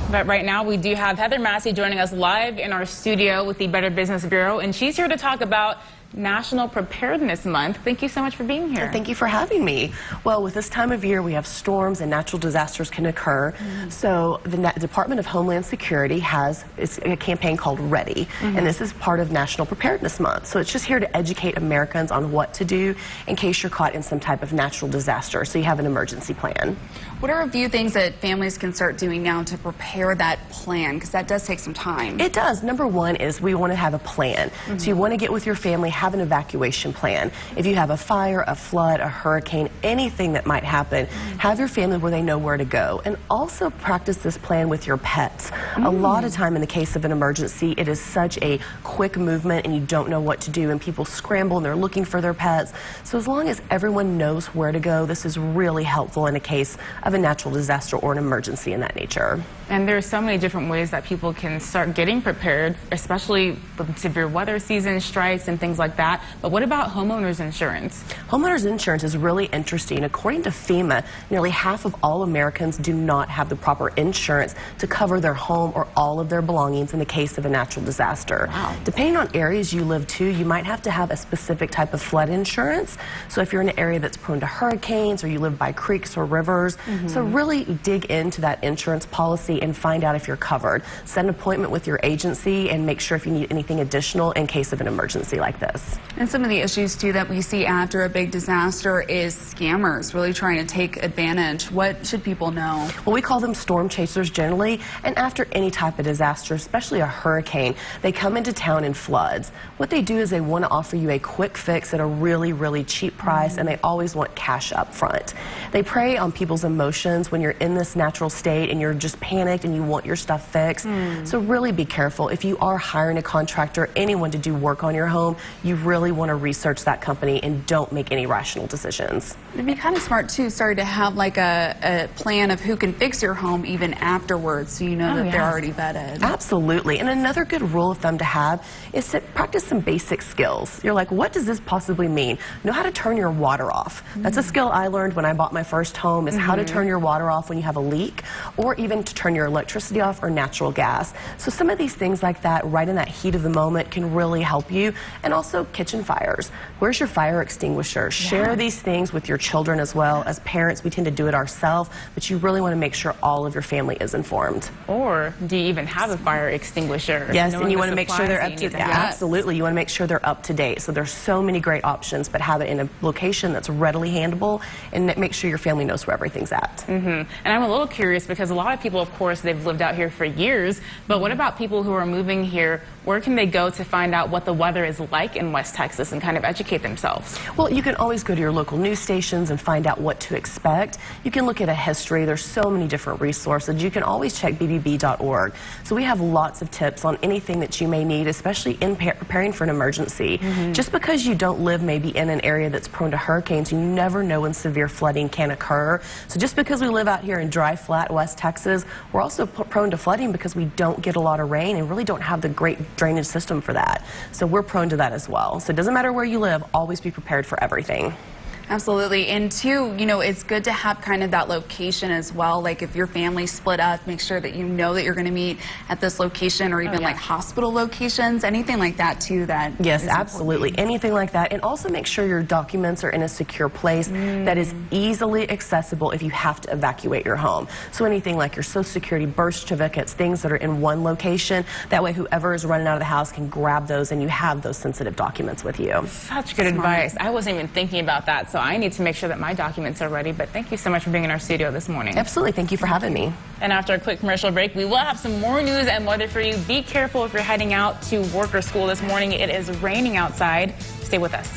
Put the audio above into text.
But right now we do have Heather Massey joining us live in our studio with the Better Business Bureau, and she's here to talk about National Preparedness Month. Thank you so much for being here. Thank you for having me. Well, with this time of year, we have storms and natural disasters can occur. So the Department of Homeland Security has a campaign called Ready, and this is part of National Preparedness Month. So it's just here to educate Americans on what to do in case you're caught in some type of natural disaster, so you have an emergency plan. What are a few things that families can start doing now to prepare that plan? Because that does take some time. It does. Number one is we want to have a plan. So you want to get with your family, have an evacuation plan. If you have a fire, a flood, a hurricane, anything that might happen, have your family where they know where to go. And also practice this plan with your pets. A lot of time in the case of an emergency, it is such a quick movement and you don't know what to do, and people scramble and they're looking for their pets. So as long as everyone knows where to go, this is really helpful in a case of a natural disaster or an emergency in that nature. And there are so many different ways that people can start getting prepared, especially when severe weather season strikes and things like that. But what about homeowners insurance? Homeowners insurance is really interesting. According to FEMA, nearly half of all Americans do not have the proper insurance to cover their home or all of their belongings in the case of a natural disaster. Wow. Depending on areas you live to, you might have to have a specific type of flood insurance. So if you're in an area that's prone to hurricanes or you live by creeks or rivers, so really dig into that insurance policy and find out if you're covered. Set an appointment with your agency and make sure if you need anything additional in case of an emergency like this. And some of the issues too that we see after a big disaster is scammers really trying to take advantage. What should people know? Well, we call them storm chasers generally, and after any type of disaster, especially a hurricane, they come into town in floods. What they do is they want to offer you a quick fix at a really, really cheap price, and they always want cash up front. They prey on people's emotions when you're in this natural state and you're just panicked and you want your stuff fixed. So really be careful. If you are hiring a contractor, anyone to do work on your home, you really want to research that company and don't make any rational decisions. It'd be kind of smart too, to have like a plan of who can fix your home even afterwards, so you know that they're already vetted. Absolutely. And another good rule of thumb to have is to practice some basic skills. You're like, what does this possibly mean? Know how to turn your water off. That's a skill I learned when I bought my first home, is how to turn your water off when you have a leak, or even to turn your electricity off or natural gas. So some of these things like that, right in that heat of the moment, can really help you. And also kitchen fires. Where's your fire extinguisher? Share these things with your children as well. As parents, we tend to do it ourselves, but you really want to make sure all of your family is informed. Or do you even have a fire extinguisher? Yes, and you want to make sure they're up to date. Absolutely, you want to make sure they're up to date. So there's so many great options, but have it in a location that's readily handleable, and make sure your family knows where everything's at. And I'm a little curious because a lot of people, of course, they've lived out here for years, but what about people who are moving here? Where can they go to find out what the weather is like in West Texas and kind of educate themselves? Well, you can always go to your local news stations and find out what to expect. You can look at a history. There's so many different resources. You can always check bbb.org. So we have lots of tips on anything that you may need, especially in preparing for an emergency. Just because you don't live maybe in an area that's prone to hurricanes, you never know when severe flooding can occur. So just because we live out here in dry, flat West Texas, we're also prone to flooding because we don't get a lot of rain and really don't have the great drainage system for that. So we're prone to that as well. So it doesn't matter where you live, always be prepared for everything. Absolutely. And two, it's good to have kind of that location as well. Like if your family's split up, make sure that you know that you're going to meet at this location, or even like hospital locations, anything like that too. Yes, absolutely. Anything like that. And also make sure your documents are in a secure place that is easily accessible if you have to evacuate your home. So anything like your Social Security, birth certificates, things that are in one location. That way whoever is running out of the house can grab those and you have those sensitive documents with you. Such good advice. I wasn't even thinking about that. So I need to make sure that my documents are ready, but thank you so much for being in our studio this morning. Absolutely. Thank you for having me. And after a quick commercial break, we will have some more news and weather for you. Be careful if you're heading out to work or school this morning. It is raining outside. Stay with us.